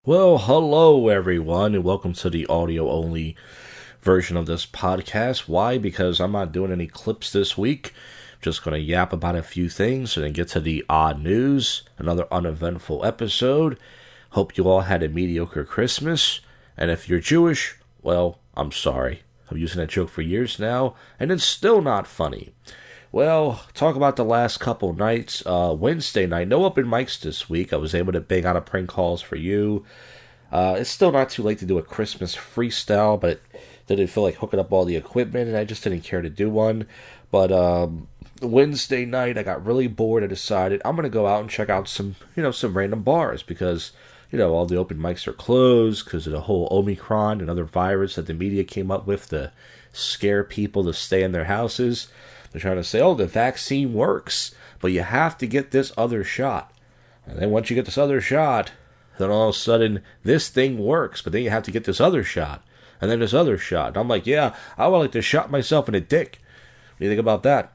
Well, hello everyone, and welcome to the audio-only version of this podcast. Why? Because I'm not doing any clips this week. Just going to yap about a few things and then get to the odd news. Another uneventful episode. Hope you all had a mediocre Christmas. And if you're Jewish, well, I'm sorry. I'm using that joke for years now, and it's still not funny. Well, talk about the last couple nights. Wednesday night, no open mics this week. I was able to bang out a prank calls for you. It's still not too late to do a Christmas freestyle, but it didn't feel like hooking up all the equipment, and I just didn't care to do one. But Wednesday night, I got really bored. I decided I'm gonna go out and check out some random bars because all the open mics are closed because of the whole Omicron and other virus that the media came up with to scare people to stay in their houses. They're trying to say, oh, the vaccine works, but you have to get this other shot. And then once you get this other shot, then all of a sudden, this thing works, but then you have to get this other shot. And then this other shot. And I'm like, yeah, I would like to shot myself in the dick. What do you think about that?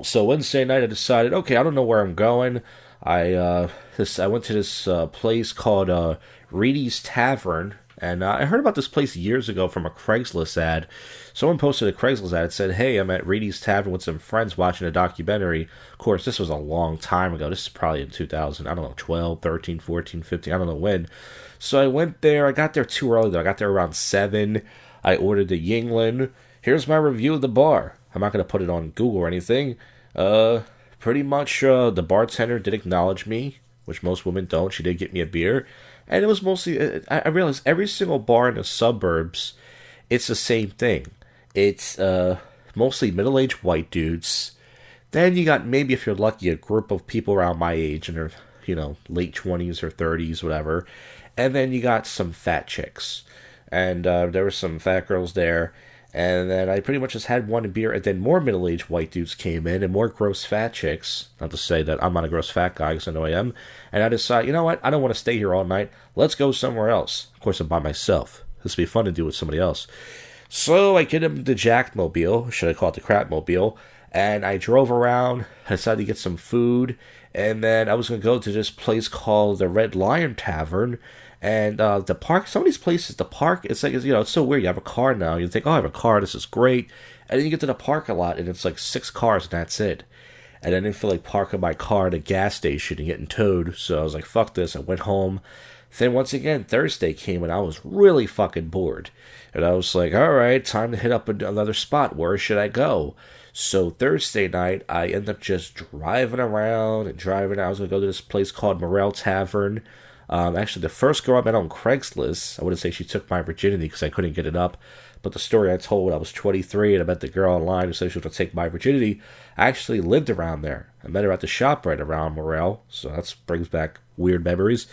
So Wednesday night, I decided, okay, I don't know where I'm going. I went to this place called Reedy's Tavern. And I heard about this place years ago from a Craigslist ad. Someone posted a Craigslist ad that said, hey, I'm at Reedy's Tavern with some friends watching a documentary. Of course, this was a long time ago. This is probably in 2000, 12, 13, 14, 15, I don't know when. So I went there. I got there too early, though. I got there around 7. I ordered the Yingling. Here's my review of the bar. I'm not going to put it on Google or anything. Pretty much the bartender did acknowledge me, which most women don't. She did get me a beer. And it was mostly, I realized every single bar in the suburbs, it's the same thing. It's mostly middle-aged white dudes. Then you got, maybe if you're lucky, a group of people around my age in their, late 20s or 30s, whatever. And then you got some fat chicks. And there were some fat girls there. And then I pretty much just had one beer, and then more middle-aged white dudes came in, and more gross fat chicks. Not to say that I'm not a gross fat guy, because I know I am. And I decided, you know what, I don't want to stay here all night. Let's go somewhere else. Of course, I'm by myself. This would be fun to do with somebody else. So I get him the Jackmobile, should I call it the Crapmobile, and I drove around. I decided to get some food, and then I was going to go to this place called the Red Lion Tavern. And the park, some of these places, the park, it's like, it's so weird. You have a car now. You think, oh, I have a car. This is great. And then you get to the parking lot, and it's like 6 cars, and that's it. And I didn't feel like parking my car at a gas station and getting towed. So I was like, fuck this. I went home. Then once again, Thursday came, and I was really fucking bored. And I was like, all right, time to hit up another spot. Where should I go? So Thursday night, I ended up just driving around and driving. I was going to go to this place called Morel Tavern. Actually, the first girl I met on Craigslist, I wouldn't say she took my virginity because I couldn't get it up, but the story I told, I was 23 and I met the girl online who said she was going to take my virginity. I actually lived around there. I met her at the shop right around Morel, so that brings back weird memories.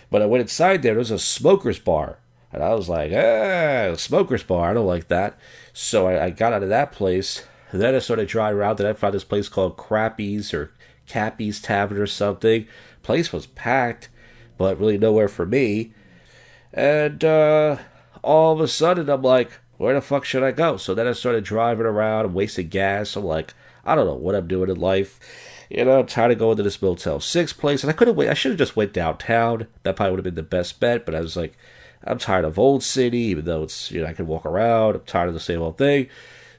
But I went inside there was a smoker's bar, and I was like, a smoker's bar, I don't like that. So I got out of that place, and then I started driving around, and I found this place called Crappy's or Cappy's Tavern or something. Place was packed, but really nowhere for me. And all of a sudden, I'm like, where the fuck should I go? So then I started driving around and wasting gas. I'm like, I don't know what I'm doing in life. I'm tired of going to this Motel 6 place. And I couldn't wait. I should have just went downtown. That probably would have been the best bet. But I was like, I'm tired of Old City, even though it's, I can walk around. I'm tired of the same old thing.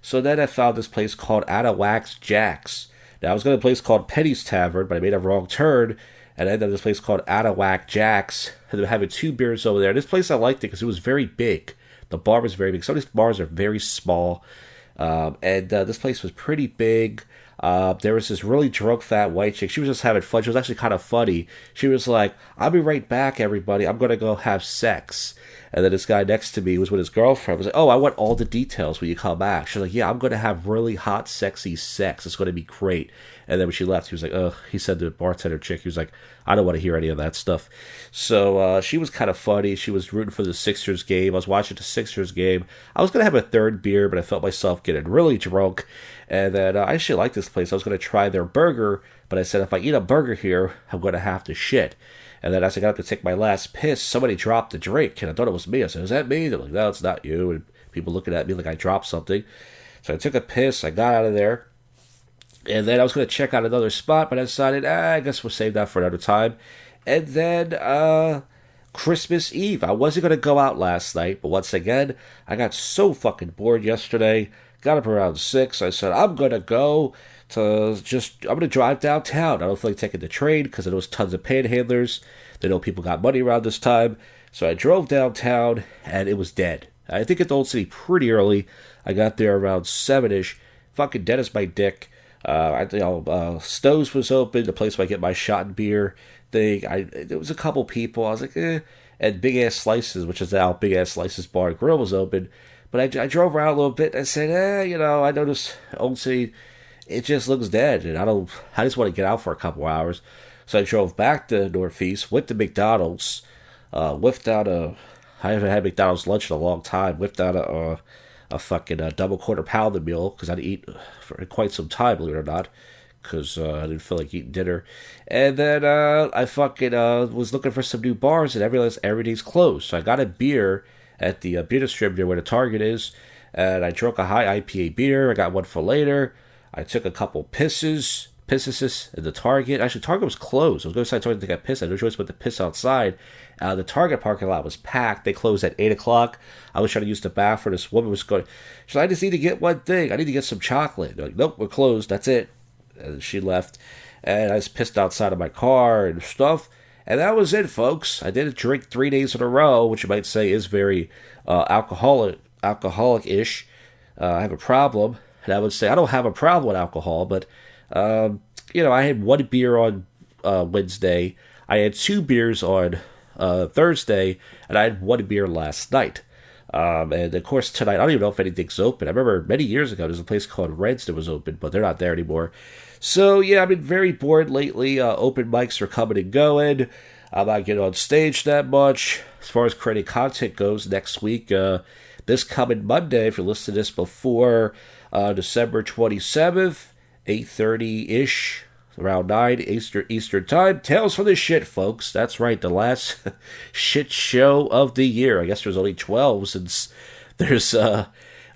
So then I found this place called Outta Jack's. Now, I was going to a place called Penny's Tavern, but I made a wrong turn. And I ended up at this place called Outta Jack's. And they're having 2 beers over there. This place, I liked it because it was very big. The bar was very big. Some of these bars are very small. And this place was pretty big. There was this really drunk fat white chick. She was just having fun. She was actually kind of funny. She was like, I'll be right back, everybody. I'm going to go have sex. And then this guy next to me was with his girlfriend. I was like, oh, I want all the details when you come back. She's like, yeah, I'm going to have really hot, sexy sex. It's going to be great. And then when she left, he was like, ugh. He said to the bartender chick, he was like, I don't want to hear any of that stuff. So she was kind of funny. She was rooting for the Sixers game. I was watching the Sixers game. I was going to have a third beer, but I felt myself getting really drunk. And then I actually liked this place. I was going to try their burger, but I said, if I eat a burger here, I'm going to have to shit. And then as I got up to take my last piss, somebody dropped the drink, and I thought it was me. I said, is that me? They're like, no, it's not you. And people looking at me like I dropped something. So I took a piss. I got out of there. And then I was going to check out another spot, but I decided, I guess we'll save that for another time. And then Christmas Eve. I wasn't going to go out last night, but once again, I got so fucking bored yesterday. Got up around 6. I said, I'm going to go I'm going to drive downtown. I don't feel like taking the train because there was tons of panhandlers. They know people got money around this time. So I drove downtown, and it was dead. I think at the Old City pretty early. I got there around 7-ish. Fucking dead as my dick. Stowe's was open, the place where I get my shot and beer thing. There was a couple people. I was like, eh. And Big Ass Slices, which is now Big Ass Slices Bar and Grill, was open. But I drove around a little bit and I said, I noticed Old City, it just looks dead. And I just want to get out for a couple hours. So I drove back to Northeast, went to McDonald's, whipped out I haven't had McDonald's lunch in a long time, whipped out a fucking double quarter pounder meal, because I didn't eat for quite some time, believe it or not, because I didn't feel like eating dinner. And then I fucking was looking for some new bars, and I realized everything's closed. So I got a beer at the beer distributor where the Target is, and I drank a high IPA beer. I got one for later. I took a couple pisses at the Target. Actually, Target was closed. I was going inside Target to get pissed. I had no choice but to piss outside. The Target parking lot was packed. They closed at 8 o'clock. I was trying to use the bathroom. This woman was going, she's like, I just need to get one thing. I need to get some chocolate. They're like, nope, we're closed. That's it. And she left. And I just pissed outside of my car and stuff. And that was it, folks. I didn't drink 3 days in a row, which you might say is very alcoholic-ish. I have a problem. And I would say I don't have a problem with alcohol, but, I had one beer on Wednesday. I had 2 beers on Thursday, and I had 1 beer last night. And of course tonight, I don't even know if anything's open. I remember many years ago, there's a place called Red's that was open, but they're not there anymore. So yeah, I've been very bored lately. Open mics are coming and going. I'm not getting on stage that much. As far as creating content goes, next week, this coming Monday, if you listen to this before December 27th, 8:30-ish, around 9 Eastern time. Tales from the Shit, folks. That's right, the last shit show of the year. I guess there's only 12 since there's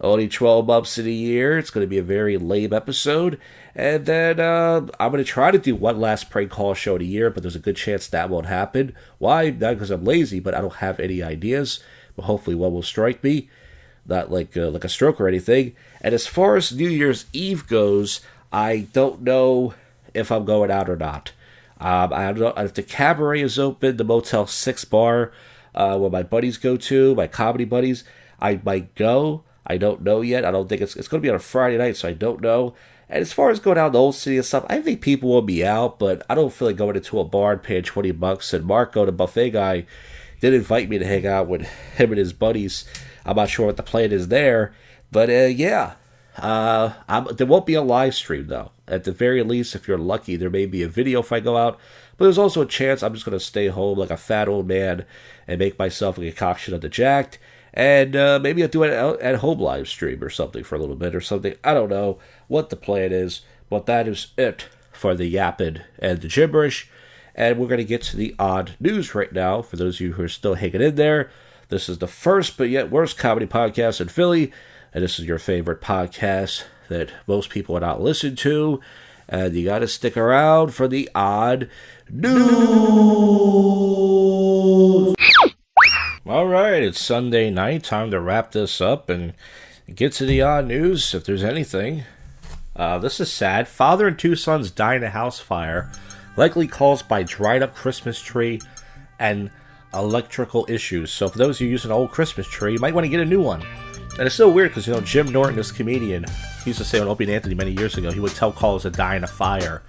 only 12 months in a year. It's going to be a very lame episode. And then I'm going to try to do one last prank call show of the year, but there's a good chance that won't happen. Why? Not because I'm lazy, but I don't have any ideas. But hopefully one will strike me. Not like a stroke or anything. And as far as New Year's Eve goes, I don't know if I'm going out or not. I don't know if the Cabaret is open, the Motel 6 bar, where my buddies go to, my comedy buddies. I might go. I don't know yet. I don't think it's going to be on a Friday night, so I don't know. And as far as going out in the Old City and stuff, I think people will be out, but I don't feel like going into a bar and paying $20. And Marco, the buffet guy, did invite me to hang out with him and his buddies. I'm not sure what the plan is there, but yeah. There won't be a live stream, though. At the very least, if you're lucky, there may be a video if I go out. But there's also a chance I'm just going to stay home like a fat old man and make myself a concoction of the Jacked. And maybe I'll do it at home live stream or something for a little bit or something. I don't know what the plan is, but that is it for the yapping and the gibberish. And we're going to get to the odd news right now. For those of you who are still hanging in there, this is the first but yet worst comedy podcast in Philly. And this is your favorite podcast that most people would not listen to. And you got to stick around for the odd news. All right, it's Sunday night. Time to wrap this up and get to the odd news, if there's anything. This is sad. Father and 2 sons die in a house fire, likely caused by dried up Christmas tree and electrical issues. So for those of you using an old Christmas tree, you might want to get a new one. And it's so weird because, Jim Norton, this comedian, he used to say on Opie and Anthony many years ago, he would tell callers to die in a fire.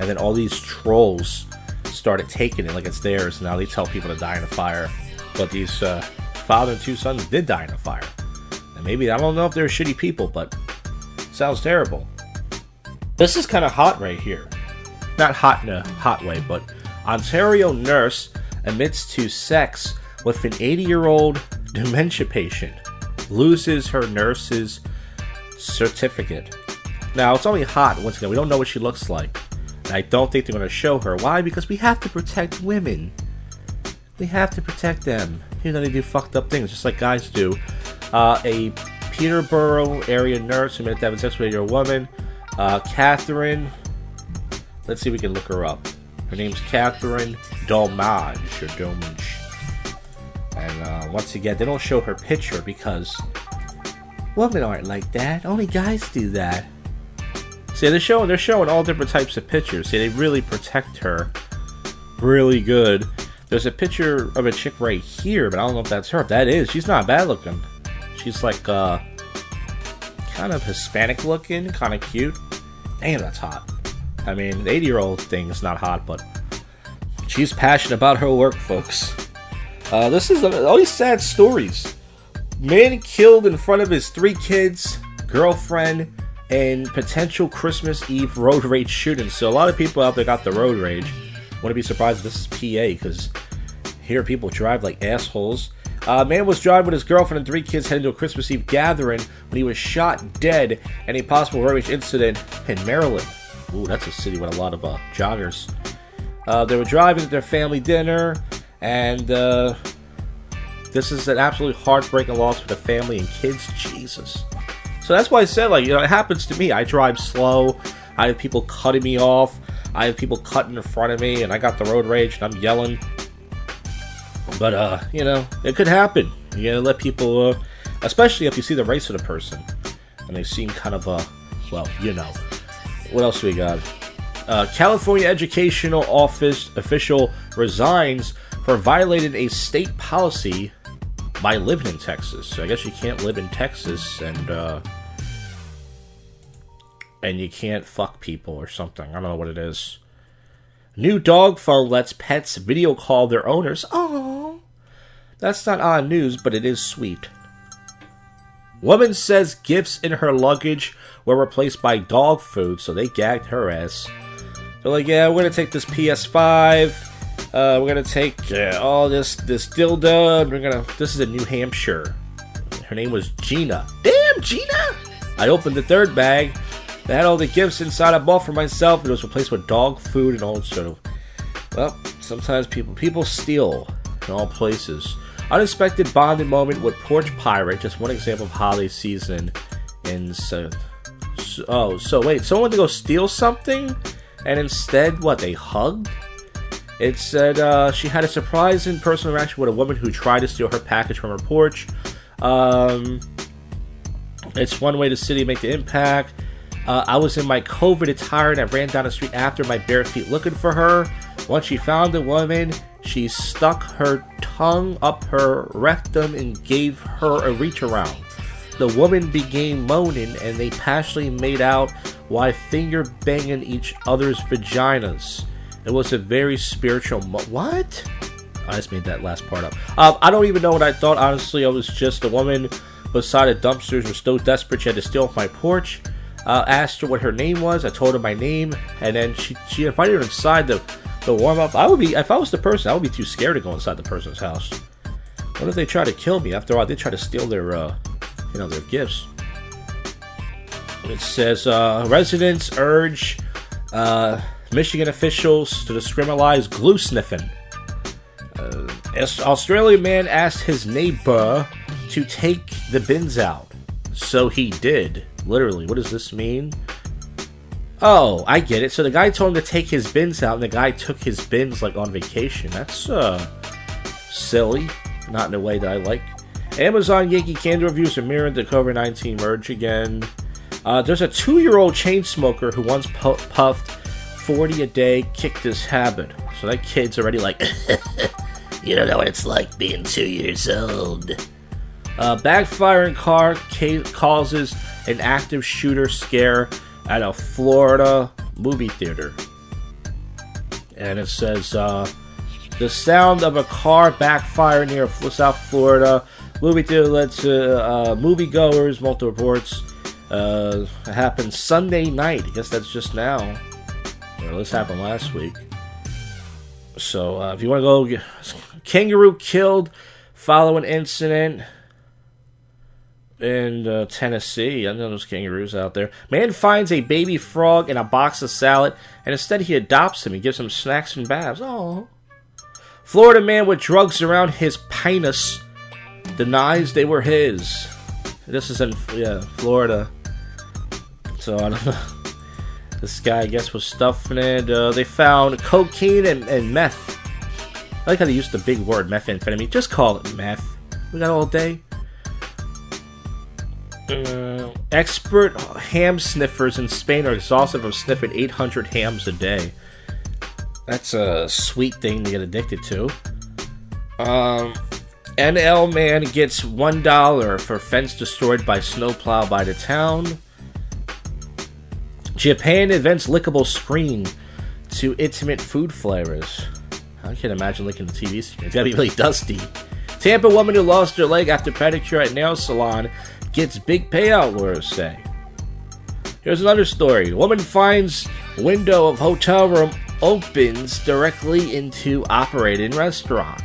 And then all these trolls started taking it like it's theirs. And now they tell people to die in a fire. But these father and 2 sons did die in a fire. And maybe, I don't know if they're shitty people, but it sounds terrible. This is kind of hot right here. Not hot in a hot way, but Ontario nurse admits to sex with an 80-year-old dementia patient. Loses her nurse's certificate. Now, it's only hot. Once again, we don't know what she looks like. And I don't think they're going to show her. Why? Because we have to protect women. We have to protect them. Even though they do fucked up things, just like guys do. A Peterborough area nurse who meant to have sex with a woman. Catherine. Let's see if we can look her up. Her name's Catherine Dolmage. Or Domage. And once again, they don't show her picture because women aren't like that. Only guys do that. See, they're showing all different types of pictures. See, they really protect her really good. There's a picture of a chick right here, but I don't know if that's her. If that is, she's not bad looking. She's like kind of Hispanic looking, kind of cute. Damn, that's hot. I mean, the 80-year-old thing is not hot, but she's passionate about her work, folks. This is all these sad stories. Man killed in front of his 3 kids, girlfriend, and potential Christmas Eve road rage shooting. So a lot of people out there got the road rage. Wouldn't be surprised if this is PA, because here people drive like assholes. Man was driving with his girlfriend and 3 kids heading to a Christmas Eve gathering when he was shot dead in a possible road rage incident in Maryland. Ooh, that's a city with a lot of joggers. They were driving to their family dinner, and this is an absolutely heartbreaking loss for the family and kids. Jesus. So that's why I said, like, you know, it happens to me. I drive slow. I have people cutting me off. I have people cutting in front of me, and I got the road rage, and I'm yelling. But, you know, it could happen. You gotta let people, especially if you see the race of the person, and they seem kind of, well, you know. What else do we got? California Educational Office official resigns for violating a state policy by living in Texas. So I guess you can't live in Texas and you can't fuck people or something. I don't know what it is. New dog phone lets pets video call their owners. Oh, that's not odd news, but it is sweet. Woman says gifts in her luggage were replaced by dog food, so they gagged her ass. They're like, yeah, we're gonna take this PS5. We're gonna take all this dildo. And this is in New Hampshire. Her name was Gina. Damn, Gina! I opened the 3rd bag. They had all the gifts inside I bought for myself. It was replaced with dog food and all sort of. Well, sometimes people steal in all places. Unexpected bonding moment with porch pirate. Just one example of holiday season. So wait, someone went to go steal something, and instead, what, they hugged? It said she had a surprising personal interaction with a woman who tried to steal her package from her porch. It's one way the city make the impact. I was in my COVID attire and I ran down the street after my bare feet looking for her. Once she found the woman, she stuck her tongue up her rectum and gave her a reach around. The woman began moaning and they passionately made out while finger banging each other's vaginas. It was a very spiritual what? I just made that last part up. I don't even know what I thought. Honestly, I was just a woman beside the dumpsters was so desperate she had to steal off my porch. Asked her what her name was. I told her my name, and then she invited her inside the warm up. I would be, if I was the person, I would be too scared to go inside the person's house. What if they try to kill me? After all, they try to steal their their gifts. It says residents urge Michigan officials to discriminalize glue sniffing. Australian man asked his neighbor to take the bins out, so he did. Literally, what does this mean? Oh, I get it. So the guy told him to take his bins out, and the guy took his bins like on vacation. That's silly. Not in a way that I like. Amazon Yankee candle reviews are mirroring the COVID-19 merge again. There's a 2-year-old chain smoker who once puffed 40 a day, kicked his habit. So that kid's already like, you don't know what it's like being 2 years old. Backfiring car causes an active shooter scare at a Florida movie theater. And it says, the sound of a car backfire near South Florida movie theater led to moviegoers, multiple reports. It happened Sunday night. I guess that's just now. Well, this happened last week. So, if you want to go, kangaroo killed following incident in Tennessee. I know there's kangaroos out there. Man finds a baby frog in a box of salad, and instead he adopts him. He gives him snacks and baths. Oh. Florida man with drugs around his penis denies they were his. This is in Florida. So I don't know. This guy, I guess, was stuffing it. They found cocaine and meth I like how they use the big word methamphetamine. Just call it meth. We got all day. Expert ham sniffers in Spain are exhausted from sniffing 800 hams a day. That's a sweet thing to get addicted to. NL man gets $1 for fence destroyed by snowplow by the town. Japan invents lickable screen to intimate food flavors. I can't imagine licking the TV screen. It's gotta be really dusty. Tampa woman who lost her leg after pedicure at nail salon gets big payout, lawyers say. Here's another story. Woman finds window of hotel room opens directly into operating restaurant.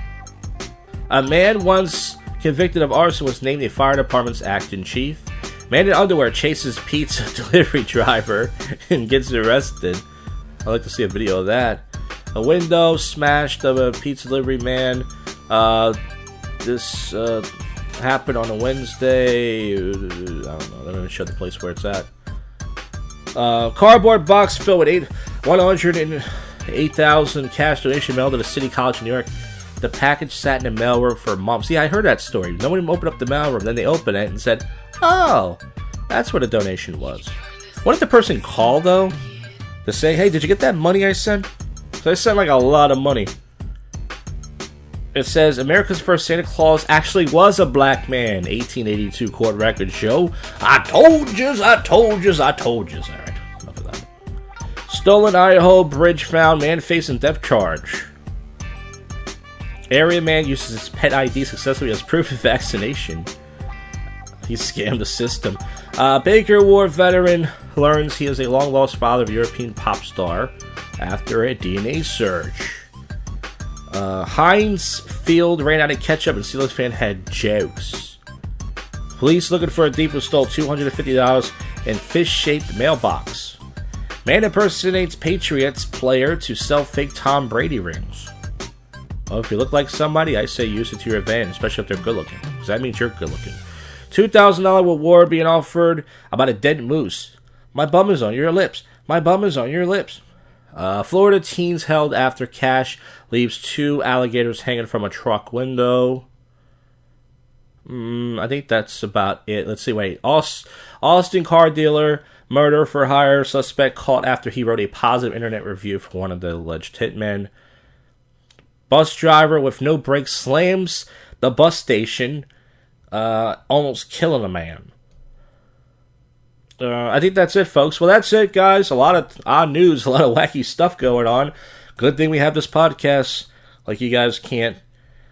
A man once convicted of arson was named the fire department's acting chief. Man in underwear chases pizza delivery driver and gets arrested. I'd like to see a video of that. A window smashed of a pizza delivery man. This happened on a Wednesday. I don't know. They're going to show the place where it's at. Cardboard box filled with 108,000 cash donation mailed to the City College of New York. The package sat in the mailroom for months. See, I heard that story. No one opened up the mailroom. Then they opened it and said, "Oh, that's what a donation was." What if the person called, though, to say, "Hey, did you get that money I sent?" So I sent like a lot of money. It says, America's first Santa Claus actually was a black man. 1882 court records show. I told yous. All right, enough of that. Stolen Idaho bridge found. Man facing theft charge. Area man uses his pet ID successfully as proof of vaccination. He scammed the system. Baker War veteran learns he is a long-lost father of European pop star after a DNA search. Heinz Field ran out of ketchup and Steelers fan had jokes. Police looking for a thief who stole $250 in fish-shaped mailbox. Man impersonates Patriots player to sell fake Tom Brady rings. Well, if you look like somebody, I say use it to your advantage, especially if they're good looking, because that means you're good looking. $2,000 reward being offered about a dead moose. My bum is on your lips. My bum is on your lips. Florida teens held after cash leaves 2 alligators hanging from a truck window. I think that's about it. Let's see, wait. Austin car dealer, murder for hire, suspect caught after he wrote a positive internet review for one of the alleged hitmen. Bus driver with no brakes slams the bus station, almost killing a man. I think that's it, folks. Well, that's it, guys. A lot of odd news, a lot of wacky stuff going on. Good thing we have this podcast. Like, you guys can't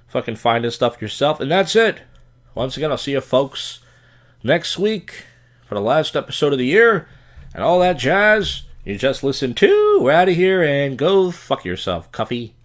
fucking find this stuff yourself. And that's it. Once again, I'll see you folks next week for the last episode of the year. And all that jazz you just listened to. We're out of here and go fuck yourself, Cuffy.